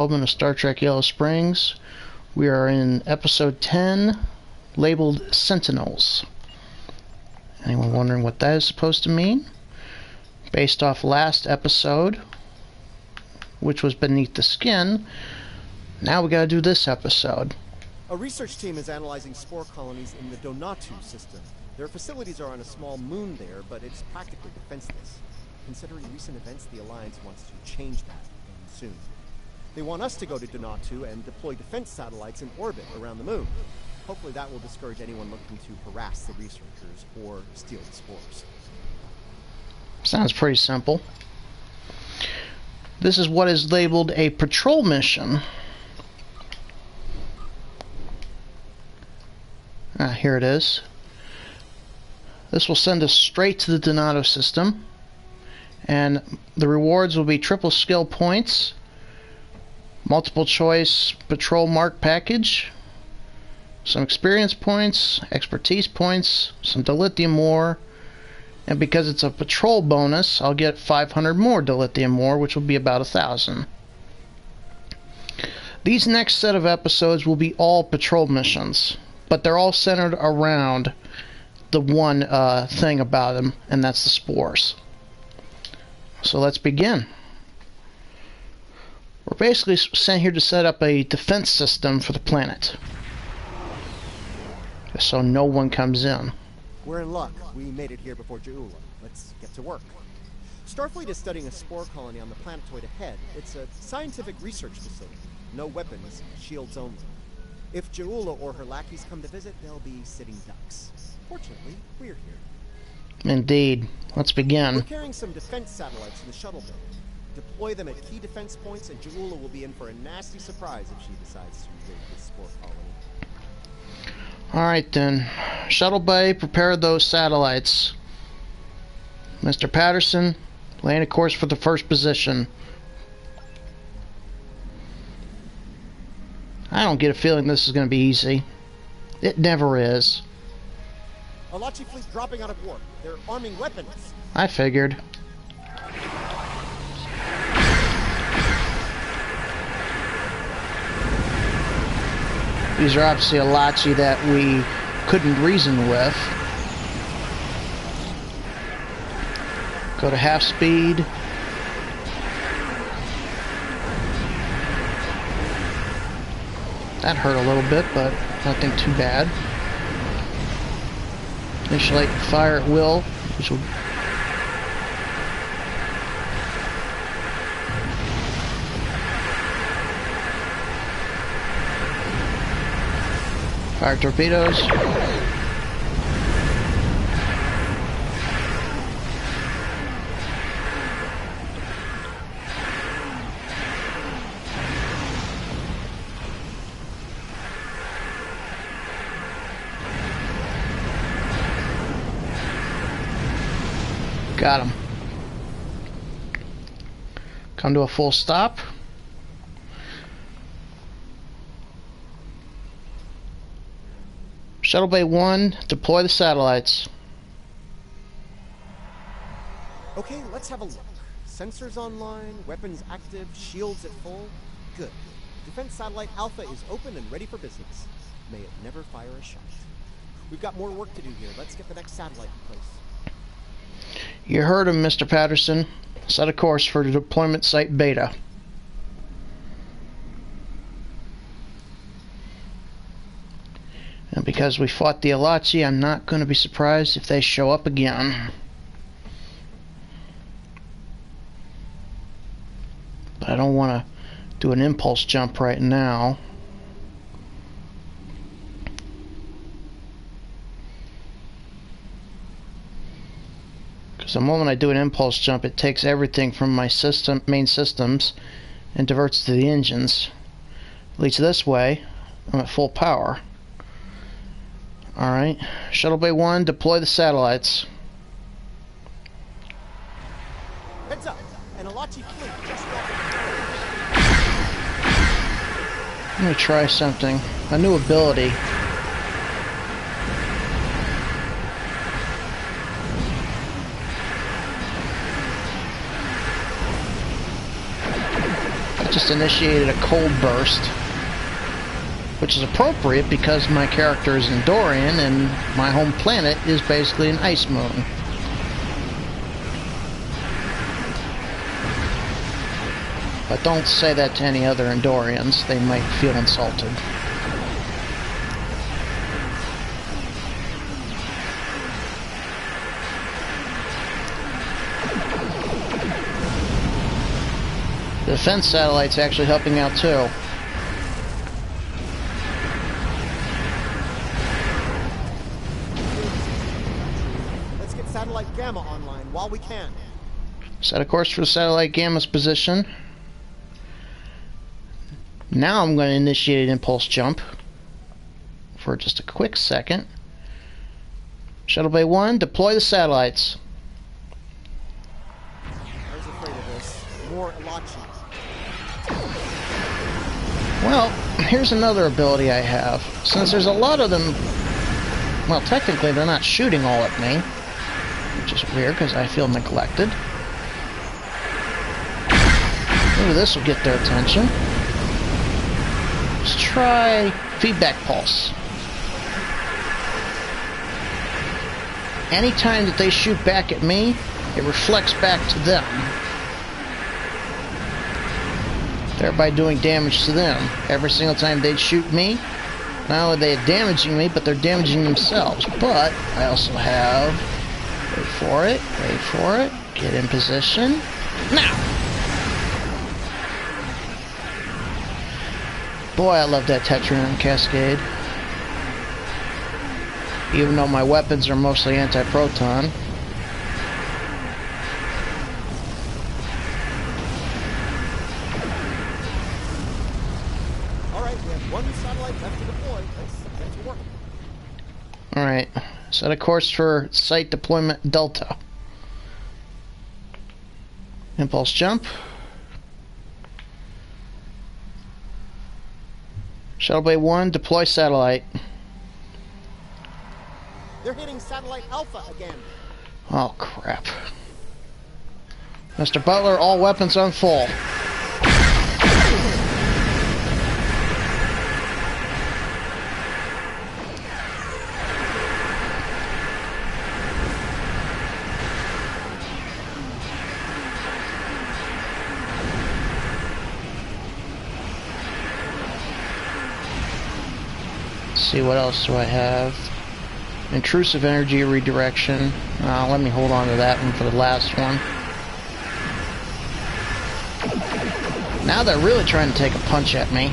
Welcome to Star Trek Yellow Springs. We are in episode 10, labeled Sentinels. Anyone wondering what that is supposed to mean? Based off last episode, which was Beneath the Skin, now we gotta do this episode. A research team is analyzing spore colonies in the Donatu system. Their facilities are on a small moon there, but it's practically defenseless. Considering recent events, the Alliance wants to change that, and soon. They want us to go to Donatu and deploy defense satellites in orbit around the moon. Hopefully that will discourage anyone looking to harass the researchers or steal the spores. Sounds pretty simple. This is what is labeled a patrol mission. Here it is. This will send us straight to the Donato system, and the rewards will be triple skill points, multiple choice patrol mark package, some experience points, expertise points, some dilithium ore, and because it's a patrol bonus, I'll get 500 more dilithium ore, which will be about 1,000. These next set of episodes will be all patrol missions, but they're all centered around the one thing about them, and that's the spores. So let's begin. We're basically sent here to set up a defense system for the planet, so no one comes in. We're in luck. We made it here before Jaula. Let's get to work. Starfleet is studying a spore colony on the planetoid ahead. It's a scientific research facility. No weapons, shields only. If Jaula or her lackeys come to visit, they'll be sitting ducks. Fortunately, we're here. Indeed. Let's begin. We're carrying some defense satellites in the shuttle bay. Deploy them at key defense points, and Jaula will be in for a nasty surprise if she decides to invade this spore colony. Alright then. Shuttle bay, prepare those satellites. Mr. Patterson, laying a course for the first position. I don't get a feeling this is going to be easy. It never is. Alachi fleet dropping out of warp. They're arming weapons. I figured. These are obviously Alachi that we couldn't reason with. Go to half speed. That hurt a little bit, but nothing too bad. Initiate fire at will, which will fire torpedoes. Got him. Come to a full stop. Shuttle Bay 1, deploy the satellites. Okay, let's have a look. Sensors online, weapons active, shields at full. Good. Defense satellite Alpha is open and ready for business. May it never fire a shot. We've got more work to do here. Let's get the next satellite in place. You heard him, Mr. Patterson. Set a course for the deployment site Beta. And because we fought the Alachi, I'm not going to be surprised if they show up again. But I don't want to do an impulse jump right now. Because the moment I do an impulse jump, it takes everything from my main systems and diverts to the engines. At least this way, I'm at full power. Alright, Shuttle Bay 1, deploy the satellites. Heads up! An Alachi fleet just I'm going to try something. A new ability. just initiated a cold burst, which is appropriate because my character is Endorian and my home planet is basically an ice moon. But don't say that to any other Endorians, they might feel insulted. The defense satellite's actually helping out too. Let's get satellite Gamma online while we can. Set a course for satellite Gamma's position. Now I'm going to initiate an impulse jump for just a quick second. Shuttle Bay 1, deploy the satellites. I was afraid of this. More Elachi. Well, here's another ability I have. Since there's a lot of them, well, technically they're not shooting all at me, which is weird because I feel neglected. Maybe this will get their attention. Let's try feedback pulse. Anytime that they shoot back at me, it reflects back to them, thereby doing damage to them. Every single time they shoot me, not only are they damaging me, but they're damaging themselves. But I also have, wait for it, get in position, now! Boy, I love that Tetryon Cascade. Even though my weapons are mostly anti-proton. Alright, we have one satellite left to deploy. Let's get to work. Alright, set a course for Site Deployment Delta. Impulse jump. Shuttle Bay 1, deploy satellite. They're hitting satellite Alpha again. Oh, crap. Mr. Butler, all weapons on full. Let's see, what else do I have? Intrusive energy redirection. Let me hold on to that one for the last one. Now they're really trying to take a punch at me.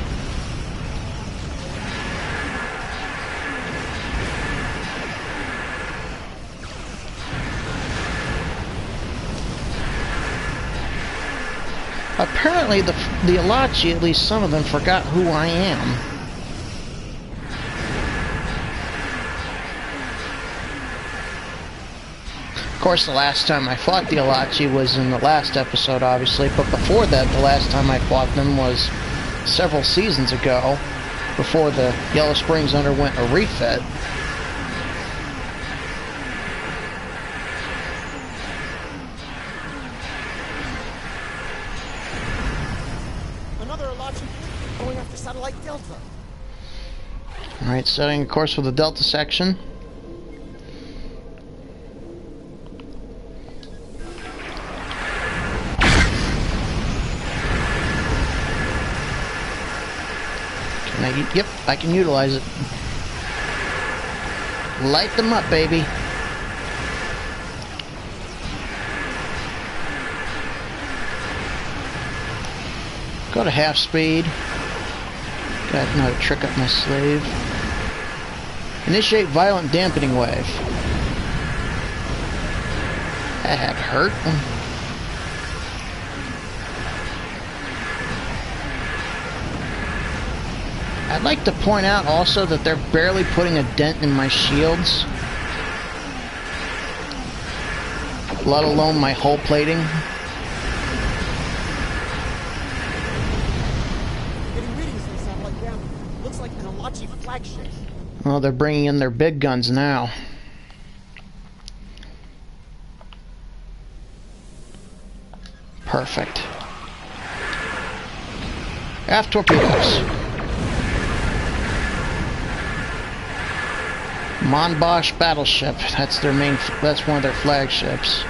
Apparently the Elachi, at least some of them, forgot who I am. Of course, the last time I fought the Elachi was in the last episode, obviously, but before that, the last time I fought them was several seasons ago, before the Yellow Springs underwent a refit. Another Elachi fleet going after satellite Delta. Alright, setting a course for the Delta section. Yep, I can utilize it. Light them up, baby. Go to half speed. Got another trick up my sleeve. Initiate violent dampening wave. That had hurt. I'd like to point out also that they're barely putting a dent in my shields, let alone my hull plating. Getting readings from satellite Gamma. Looks like an Elachi flagship. Well, they're bringing in their big guns now. Perfect. Aft torpedoes. Monbosch battleship. That's their main. That's one of their flagships.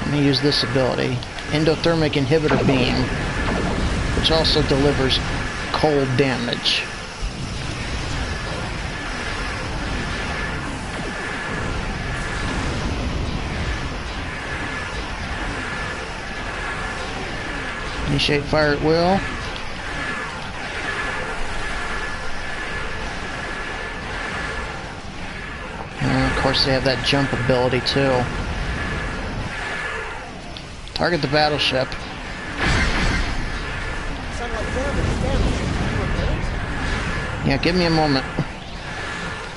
Let me use this ability. Endothermic inhibitor beam, which also delivers cold damage. Initiate fire at will. And of course they have that jump ability too. Target the battleship. Yeah, give me a moment.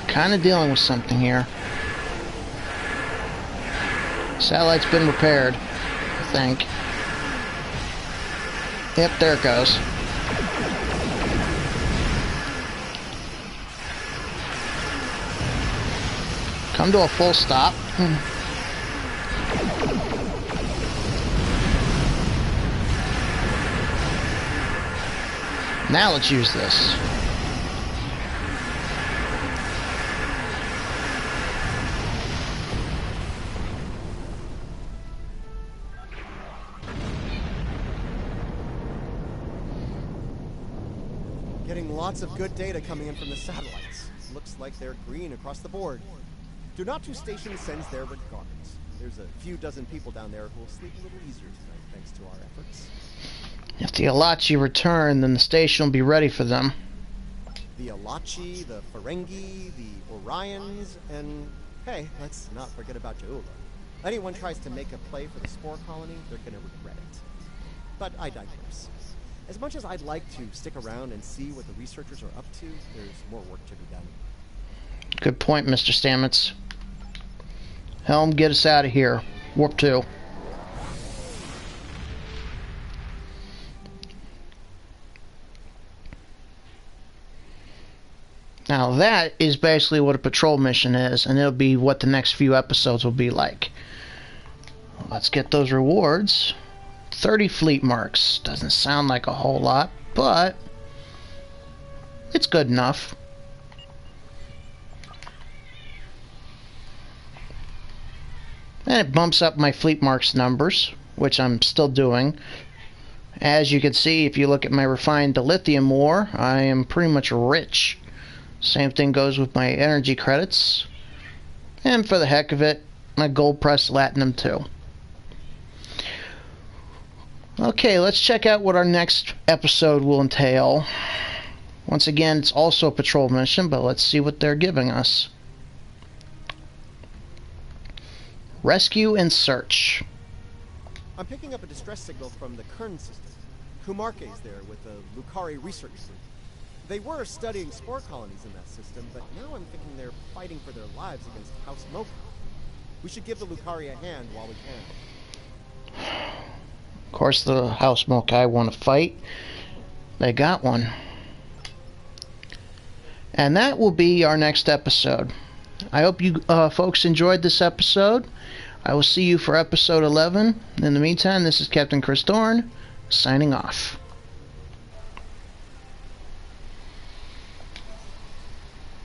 Kinda dealing with something here. Satellite's been repaired, I think. Yep, there it goes. Come to a full stop. Now let's use this. Getting lots of good data coming in from the satellites. Looks like they're green across the board. Donatu Station sends their regards. There's a few dozen people down there who will sleep a little easier tonight thanks to our efforts. If the Alachi return, then the station will be ready for them. The Alachi, the Ferengi, the Orions, and hey, let's not forget about Jaula. Anyone tries to make a play for the spore colony, they're gonna regret it. But I digress. As much as I'd like to stick around and see what the researchers are up to, there's more work to be done. Good point, Mr. Stamets. Helm, get us out of here. Warp 2. Now that is basically what a patrol mission is, and it'll be what the next few episodes will be like. Let's get those rewards. 30 fleet marks. Doesn't sound like a whole lot, but it's good enough. And it bumps up my fleet marks numbers, which I'm still doing. As you can see, if you look at my refined dilithium ore, I am pretty much rich. Same thing goes with my energy credits. And for the heck of it, my gold pressed latinum too. Okay, let's check out what our next episode will entail. Once again, it's also a patrol mission, but let's see what they're giving us. Rescue and search. I'm picking up a distress signal from the Kern system. Kumarke's there with the Lucari research group. They were studying spore colonies in that system, but now I'm thinking they're fighting for their lives against House Mocha. We should give the Lucari a hand while we can. Of course, the House Mocha want to fight. They got one. And that will be our next episode. I hope you folks enjoyed this episode. I will see you for episode 11. In the meantime, this is Captain Chris Dorn, signing off.